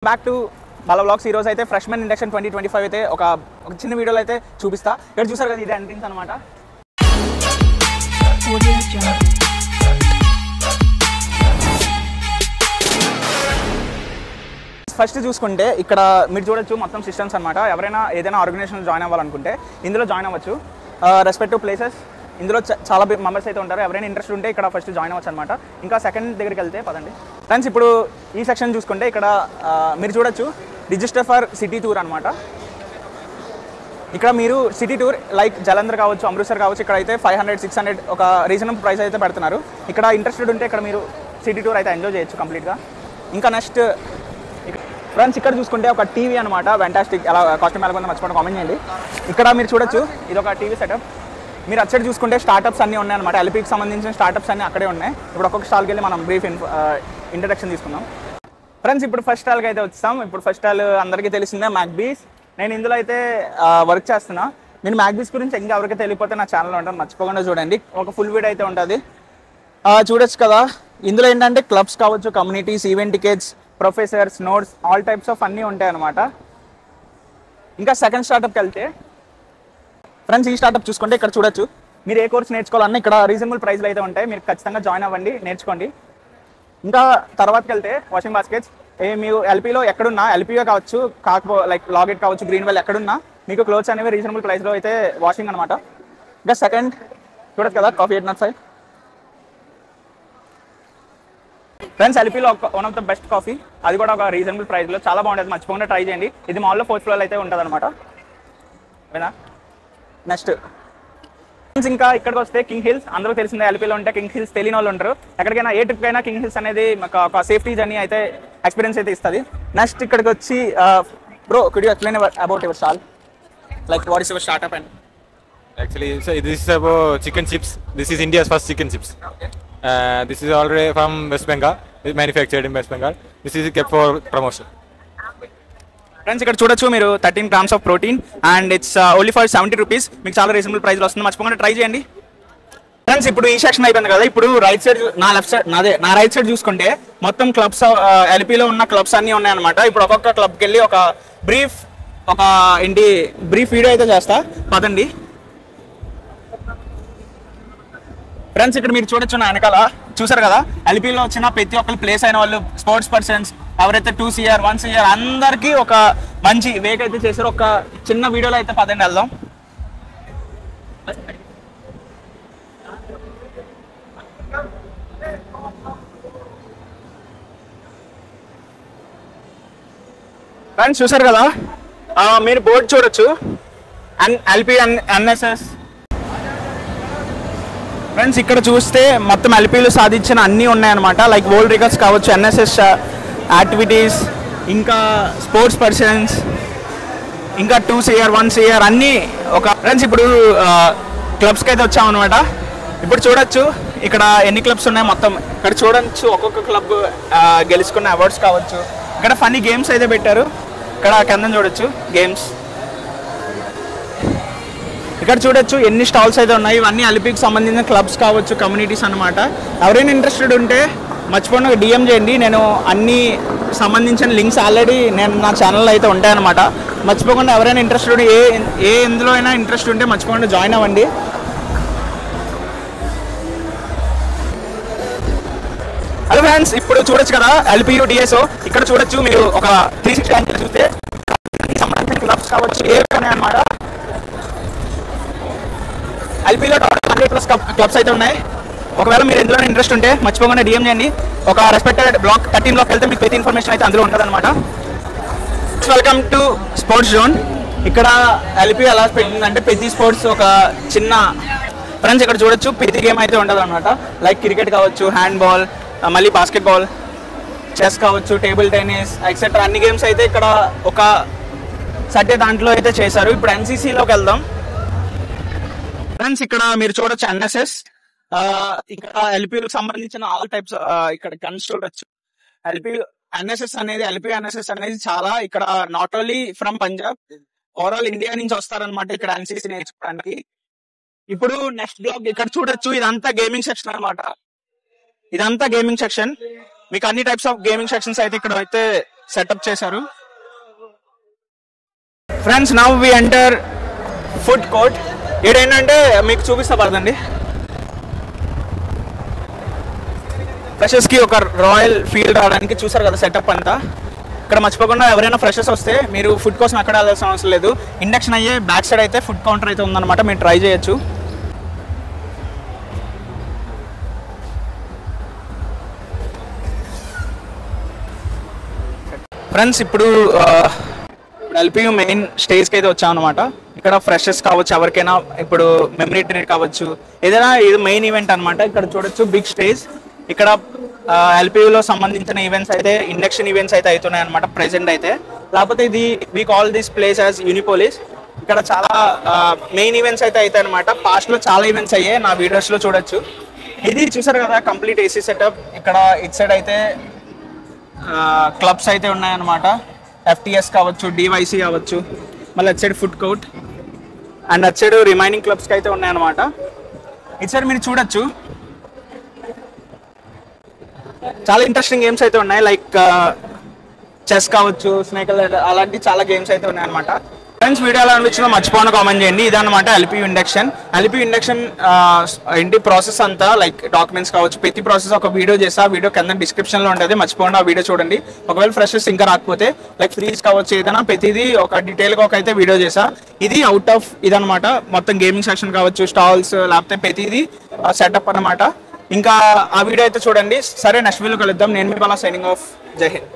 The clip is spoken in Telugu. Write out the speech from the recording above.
Back to Bala vlogs. ఈ రోజు అయితే ఫ్రెష్మెన్ ఇండక్షన్ 2025 అయితే ఒక చిన్న వీడియోలో అయితే చూపిస్తా. ఇక్కడ చూసారు కదా, ఇది ఎంట్రన్స్ అనమాట. ఫస్ట్ చూసుకుంటే ఇక్కడ మీరు చూడొచ్చు మొత్తం సిస్టమ్స్ అనమాట. ఎవరైనా ఏదైనా ఆర్గనైజేషన్ జాయిన్ అవ్వాలనుకుంటే ఇందులో జాయిన్ అవ్వచ్చు. రెస్పెక్టివ్ ప్లేసెస్ ఇందులో చాలా మెంబర్స్ అయితే ఉంటారు. ఎవరైనా ఇంట్రెస్ట్ ఉంటే ఇక్కడ ఫస్ట్ జాయిన్ అవ్వచ్చు అనమాట. ఇంకా సెకండ్ దగ్గరికి వెళ్తే పదండి ఫ్రెండ్స్. ఇప్పుడు ఈ సెక్షన్ చూసుకుంటే ఇక్కడ మీరు చూడొచ్చు రిజిస్టర్ ఫర్ సిటీ టూర్ అనమాట. ఇక్కడ మీరు సిటీ టూర్ లైక్ జలంధర్ కావచ్చు, అమృత్సర్ కావచ్చు, ఇక్కడ అయితే 500-600 ఒక రీజనబుల్ ప్రైస్ అయితే పెడుతున్నారు. ఇక్కడ ఇంట్రెస్టెడ్ ఉంటే ఇక్కడ మీరు సిటీ టూర్ అయితే ఎంజాయ్ చేయొచ్చు కంప్లీట్గా. ఇంకా నెక్స్ట్ ఫ్రెండ్స్ ఇక్కడ చూసుకుంటే ఒక టీవీ అనమాట. ఫ్యాంటాస్టిక్. ఎలా కాస్ట్యూమ్ ఎలా కొంత మర్చిపోవడం కామెంట్ చేయండి. ఇక్కడ మీరు చూడొచ్చు ఇది ఒక టీవీ సెటప్. మీరు అటు సైడ్ చూసుకుంటే స్టార్టప్స్ అన్నీ ఉన్నాయి అనమాట. ఎల్పీకి సంబంధించిన స్టార్టప్స్ అన్నీ అక్కడే ఉన్నాయి. ఇప్పుడు ఒక్కొక్క స్టాల్కి వెళ్ళి మనం బ్రీఫ్ ఇంట్రడక్షన్ తీసుకుందాం ఫ్రెండ్స్. ఇప్పుడు ఫస్ట్ స్టాల్కి అయితే వచ్చాం. ఇప్పుడు ఫస్ట్ స్టాల్ అందరికీ తెలిసిందే మ్యాక్బీస్. నేను ఇందులో అయితే వర్క్ చేస్తున్నా. మీరు మ్యాక్బీస్ గురించి ఇంకా ఎవరికి తెలియకపోతే నా ఛానల్ ఉంటాను, మర్చిపోకుండా చూడండి. ఒక ఫుల్ వీడియో అయితే ఉంటుంది, చూడొచ్చు కదా. ఇందులో ఏంటంటే క్లబ్స్ కావచ్చు, communities, event tickets, professors, notes, all types of అన్నీ ఉంటాయి అనమాట. ఇంకా సెకండ్ స్టార్టప్కి వెళ్తే ఫ్రెండ్స్, ఈ స్టార్టప్ చూసుకుంటే ఇక్కడ చూడొచ్చు. మీరు ఏ కోర్స్ నేర్చుకోవాలన్నా ఇక్కడ రీజనబుల్ ప్రైస్లు అయితే ఉంటాయి. మీరు ఖచ్చితంగా జాయిన్ అవ్వండి, నేర్చుకోండి. ఇంకా తర్వాతకి వెళ్తే వాషింగ్ బాస్కెట్స్. మీరు ఎల్పీలో ఎక్కడున్నా, ఎల్పీఓ కావచ్చు, లైక్ లాగెట్ కావచ్చు, గ్రీన్ వెల్ ఎక్కడున్నా మీకు క్లోత్స్ అనేవి రీజనబుల్ ప్రైస్లో అయితే వాషింగ్ అనమాట. ఇంకా సెకండ్ చూడొచ్చు కదా, కాఫీ 805 ఫ్రెండ్స్. ఎల్పీలో one of the best coffee, అది కూడా ఒక రీజనబుల్ ప్రైస్లో చాలా బాగుంటుంది. మర్చిపోకుండా ట్రై చేయండి. ఇది మాల్లో 4th ఫ్లోర్ అయితే ఉంటుంది అనమాట. నెక్స్ట్ ఇంకా ఇక్కడికి వస్తే కింగ్ హిల్స్. అందరూ తెలిసిందే, ఎల్పీలో ఉంటే కింగ్ హిల్స్ తెలియని వాళ్ళు ఉంటారు. ఎక్కడికైనా ఏ ట్రిప్ అయినా కింగ్ హిల్స్ అనేది ఒక సేఫ్టీ జర్నీ అయితే ఎక్స్పీరియన్స్ అయితే ఇస్తుంది. నెక్స్ట్ ఇక్కడికి వచ్చి bro, could you explain about your stall, like what is your startup? And Actually, so this is about chicken chips. This is India's first chicken chips. This is already from West Bengal. It's manufactured in West Bengal. This is kept for promotion. Friends ఇక్కడ చూడొచ్చు మీరు 13 grams of protein and it's only for 70 rupees. మీకు చాలా రీజనబుల్ ప్రైస్లో వస్తుంది, మర్చిపోకుండా ట్రై చేయండి ఫ్రెండ్స్. ఇప్పుడు ఈ సెక్షన్ అయిపోయింది కదా. ఇప్పుడు రైట్ సైడ్, నా లెఫ్ట్ సైడ్, నా రైట్ సైడ్ చూసుకుంటే మొత్తం క్లబ్స్, ఎల్పీలో ఉన్న క్లబ్స్ అన్నీ ఉన్నాయన్నమాట. ఇప్పుడు ఒక్కొక్క క్లబ్కి వెళ్ళి ఒక బ్రీఫ్ వీడియో అయితే చేస్తా, పదండి ఫ్రెండ్స్. ఇక్కడ మీరు చూడొచ్చు నా వెనకాల, చూసారు కదా, ఎల్పీలో వచ్చిన ప్రతి ఒక్కరు ప్లేస్ అయిన వాళ్ళు, స్పోర్ట్స్ పర్సన్స్ ఎవరైతే 2 CR 1 CR అందరికీ ఒక మంచి వేక్ అయితే చేశారు. ఒక చిన్న వీడియోలో అయితే పదండి వెళ్దాం. ఫ్రెండ్స్ చూసారు కదా, మీరు బోర్డు చూడొచ్చు, ఎల్పీ ఎన్ఎస్ఎస్. ఫ్రెండ్స్ ఇక్కడ చూస్తే మొత్తం ఎల్పీలు సాధించిన అన్నీ ఉన్నాయన్నమాట. లైక్ వరల్డ్ రికార్డ్స్ కావచ్చు, ఎన్ఎస్ఎస్ యాక్టివిటీస్, ఇంకా స్పోర్ట్స్ పర్సన్స్, ఇంకా 2 CR 1 CR అన్నీ ఒక. ఫ్రెండ్స్ ఇప్పుడు క్లబ్స్కి అయితే వచ్చామన్నమాట. ఇప్పుడు చూడొచ్చు ఇక్కడ ఎన్ని క్లబ్స్ ఉన్నాయి మొత్తం. ఇక్కడ చూడొచ్చు ఒక్కొక్క క్లబ్ గెలుచుకున్న అవార్డ్స్ కావచ్చు. ఇక్కడ ఫన్నీ గేమ్స్ అయితే పెట్టారు. ఇక్కడ కింద చూడొచ్చు గేమ్స్. ఇక్కడ చూడొచ్చు ఎన్ని స్టాల్స్ అయితే ఉన్నాయి. ఇవన్నీ ఎల్పీకి సంబంధించిన క్లబ్స్ కావచ్చు, కమ్యూనిటీస్ అనమాట. ఎవరైనా ఇంట్రెస్టెడ్ ఉంటే మర్చిపోకుండా DM చేయండి. నేను అన్ని సంబంధించిన లింక్స్ ఆల్రెడీ నా ఛానల్లో అయితే ఉంటాయన్నమాట. మర్చిపోకుండా ఎవరైనా ఇంట్రెస్టెడ్, ఎందులో అయినా ఇంట్రెస్ట్ ఉంటే మర్చిపోకుండా జాయిన్ అవ్వండి. హలో ఫ్రెండ్స్, ఇప్పుడు చూడొచ్చు కదా ఎల్పీయూ డిఎస్ఓ. ఇక్కడ చూడొచ్చు మీరు ఒక 360 యాంగిల్ చూస్తే సంబంధించిన క్లబ్స్ కావచ్చు ఏమైనా అనమాట. ఎల్పీలో 100+ క్లబ్స్ అయితే ఉన్నాయి. ఒకవేళ మీరు ఎందులో ఇంట్రెస్ట్ ఉంటే మర్చిపోకుండా DM చేయండి. ఒక రెస్పెక్టెడ్ బ్లాక్ 13 బ్లాక్ వెళ్తే మీకు ప్రతి ఇన్ఫర్మేషన్ అయితే అందులో ఉంటుంది అనమాట. Welcome to sports zone. ఇక్కడ ఎల్పీ ఎలా పెట్టిందంటే ప్రతి స్పోర్ట్స్ ఒక చిన్న. ఫ్రెండ్స్ ఇక్కడ చూడొచ్చు ప్రతి గేమ్ అయితే ఉంటుంది అనమాట. లైక్ క్రికెట్ కావచ్చు, హ్యాండ్బాల్, మళ్ళీ బాస్కెట్బాల్, చెస్ కావచ్చు, టేబుల్ టెన్నిస్ ఎక్సెట్రా అన్ని గేమ్స్ అయితే ఇక్కడ ఒక సర్టే దాంట్లో అయితే చేశారు. ఇప్పుడు NCCలోకి వెళ్దాం ఫ్రెండ్స్. ఇక్కడ మీరు చూడొచ్చు ఎన్ఎస్ఎస్, ఇక్కడ ఎల్పీలకు సంబంధించిన ఆల్ టైప్స్ ఇక్కడ గన్స్ చూడొచ్చు. ఎల్పీ ఎన్ఎస్ఎస్ అనేది చాలా ఇక్కడ not only from Punjab, overall India నుంచి వస్తారనమాట ఇక్కడ NCC నేర్చుకోవడానికి. ఇప్పుడు నెక్స్ట్ బ్లాగ్ ఇక్కడ చూడొచ్చు, ఇదంతా గేమింగ్ సెక్షన్ అనమాట. ఇదంతా గేమింగ్ సెక్షన్. మీకు అన్ని టైప్స్ ఆఫ్ గేమింగ్ సెక్షన్స్ అయితే ఇక్కడ అయితే సెటప్ చేశారు. Friends now we enter food court. ఏంటంటే మీకు చూపిస్తా పడదండి. ఫ్రెషర్స్కి ఒక రాయల్ ఫీల్ రావడానికి చూసారు కదా సెటప్ అంతా. ఇక్కడ మర్చిపోకుండా ఎవరైనా ఫ్రెషర్స్ వస్తే మీరు ఫుడ్ కోసం ఎక్కడ వెళ్ళాల్సిన అవసరం లేదు. ఇండక్షన్ అయ్యే బ్యాక్ సైడ్ అయితే ఫుడ్ కౌంటర్ అయితే ఉందన్నమాట, మీరు ట్రై చేయొచ్చు. ఫ్రెండ్స్ ఇప్పుడు ఎల్పియు మెయిన్ స్టేజ్కి అయితే వచ్చాం అనమాట. ఇక్కడ ఫ్రెషర్స్ కావచ్చు, ఎవరికైనా ఇప్పుడు మెమరీ ట్రీట్ కావచ్చు, ఏదైనా ఇది మెయిన్ ఈవెంట్ అనమాట. ఇక్కడ చూడొచ్చు బిగ్ స్టేజ్. ఇక్కడ ఎల్పియులో సంబంధించిన ఈవెంట్స్ అయితే ఇండక్షన్ ఈవెంట్స్ అయితే అవుతున్నాయి అనమాట ప్రెసెంట్ అయితే. లేకపోతే ఇది we call this place as Unipolis. ఇక్కడ చాలా మెయిన్ ఈవెంట్స్ అయితే అవుతాయి అనమాట. పాస్ట్లో చాలా ఈవెంట్స్ అయ్యాయి, నా వీడియోస్లో చూడొచ్చు. ఇది చూసారు కదా కంప్లీట్ ఏసీ సెటప్. ఇక్కడ ఇట్ సైడ్ అయితే క్లబ్స్ అయితే ఉన్నాయన్నమాట. FTS కావచ్చు, DYC కావచ్చు, మళ్ళీ అటు సైడ్ ఫుడ్ కోర్ట్ అండ్ అటు సైడ్ రిమైనింగ్ క్లబ్స్కి అయితే ఉన్నాయన్నమాట. ఇటు సైడ్ మీరు చూడొచ్చు చాలా ఇంట్రెస్టింగ్ గేమ్స్ అయితే ఉన్నాయి. లైక్ చెస్ కావచ్చు, స్నేక్ అలాంటి చాలా గేమ్స్ అయితే ఉన్నాయన్నమాట. ఫ్రెండ్స్ వీడియో ఎలా అనిపించిందో మర్చిపోకుండా కామెంట్ చేయండి. ఇదన్నమాట ఎల్పియు ఇండక్షన్. ఎల్పియు ఇండక్షన్ ఏంటి ప్రాసెస్ అంతా, లైక్ డాక్యుమెంట్స్ కావచ్చు, ప్రతి ప్రాసెస్ ఒక వీడియో చేస్తా. ఆ వీడియో కింద డిస్క్రిప్షన్లో ఉంటుంది, మర్చిపోకుండా ఆ వీడియో చూడండి. ఒకవేళ ఫ్రెషర్స్ ఇంకా రాకపోతే లైక్ ఫ్రీజ్ కావచ్చు, ఏదైనా ప్రతిదీ ఒక డీటెయిల్గా ఒక అయితే వీడియో చేసా. ఇది అవుట్ ఆఫ్ ఇదనమాట, మొత్తం గేమింగ్ సెక్షన్ కావచ్చు, స్టాల్స్, లేకపోతే ప్రతిదీ సెటప్ అనమాట. ఇంకా ఆ వీడియో అయితే చూడండి. సరే నెక్స్ట్ వీడియో కలుద్దాం. నేను మీ బాలా సైనింగ్ ఆఫ్. జై హింద్.